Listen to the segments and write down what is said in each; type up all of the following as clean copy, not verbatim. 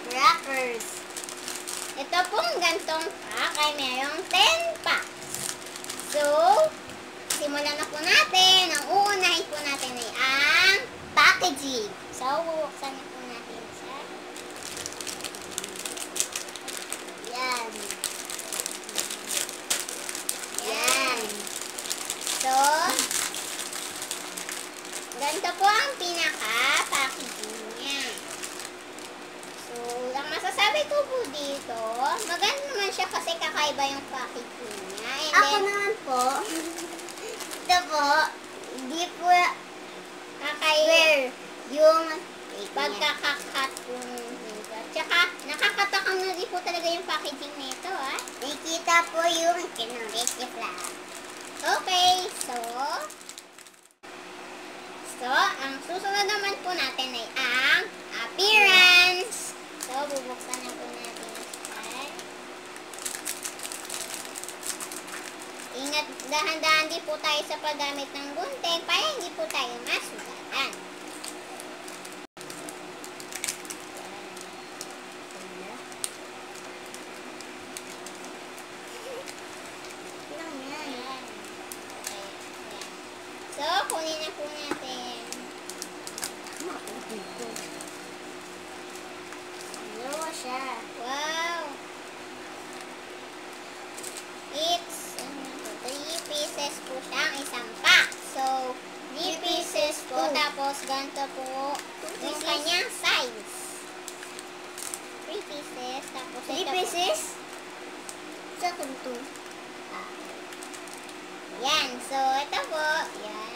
crackers. Ito pong gantong pack ay mayroong 10 packs. So, simulan na po natin. Ang uunahin po natin ay ang packaging. So, bubuksan na po natin siya. Yan. Yan. So, ganito po ang pinaka-packaging niya. So, ang masasabi ko po dito, maganda naman siya kasi kakaiba yung packaging niya. And Ako then, naman po, ito po, hindi po kakaiba yung pagkakakat po nito. Tsaka, nakakatakam na din po talaga yung packaging nito, ah. nakikita po yung kinurete flag. Okay, so, ang susunod naman po natin ay ang appearance. So, bubuksan na po natin siya. Ingat, dahan-dahan din po tayo sa paggamit ng gunting para hindi po tayo masugatan. Lang yan. Ayan. Okay, ayan. So, kunin na po natin. Dalawa siya. Wow! It's 3 pieces po siya ang isang pack. So, 3 pieces po. Tapos, ganito po yung kanyang size. 3 pieces. Tapos, 3 ito po. pieces? Sa kanto. Yan. So, ito po. Yan.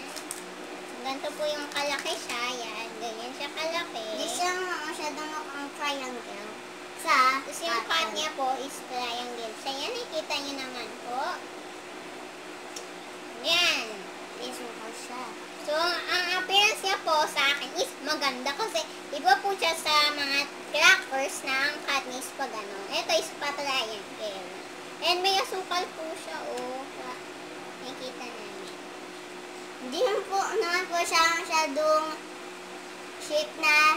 Ganito po yung kalaki siya. Yan. Ganyan siya kalaki. Hindi siya masyadong mukhang triangle. Tapos yung cut niya po is triangle siya. Yan, nakikita niyo naman po. Yan. Is mukhang siya. So, ang appearance niya po sa akin is maganda kasi iba po siya sa mga crackers na ang cut niya is pa gano'n. Ito is pa triangle. And may asukal po siya, oh. Nakikita namin. Hindi naman po siya masyadong shape na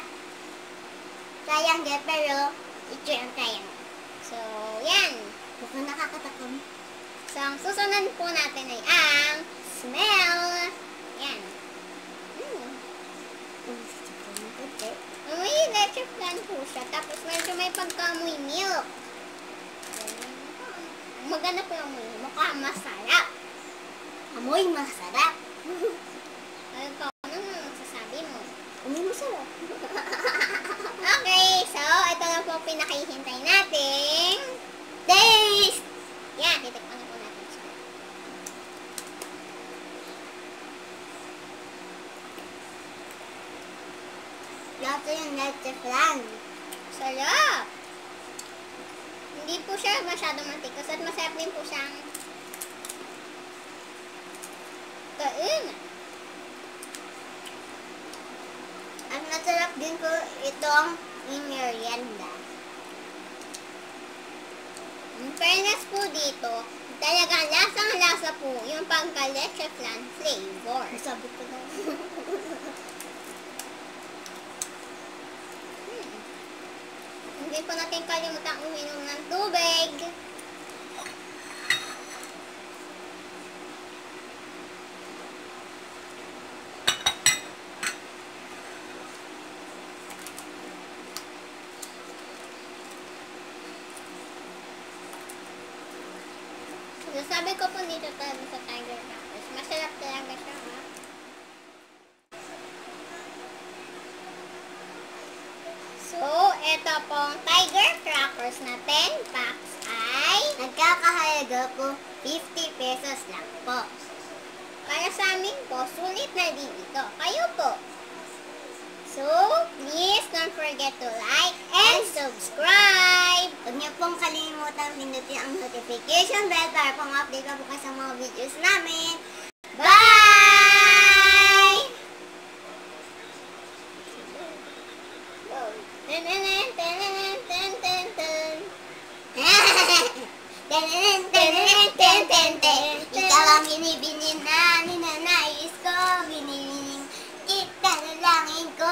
triangle, pero ito yung triangle. So, yan. Mukhang nakakatakam. So, ang susunod po natin ay ang smell. Yan. Amoy leche flan po siya. Tapos medyo may pagka-amoy milk. Maganda po yung amoy. Mukhang masarap. Amoy masarap. Ano masasabi mo? Amoy masarap. Okay, so ito na po pinakihintay natin. Taste! Yan, titikman na po natin siya. Lahat yung leche flan. Sarap! Hindi po siya masyadong matikas at masarap din po siyang kain. At masarap din po itong merienda. In fairness po dito, talagang lasang-lasa po yung pagka-leche flan flavor. Sabi ko na. Hindi po natin kalimutan uminom ng tubig. So, sabi ko po dito talaga sa Tiger Crackers, masarap talaga siya, ha? So, ito pong Tiger Crackers na 10 packs ay Nagkakahalaga po 50 pesos lang po. para sa amin po, sulit na din ito. Kayo po. So, please don't forget to like and subscribe. Huwag niyo pong kalimutan pindutin ang notification bell para pong update ka po kayo sa mga videos namin. Bye! Ten, ten, ten, ten, ten, ten, ten. Ikaw ang binibinin na ninanais ko, binibinin kita na langin ko,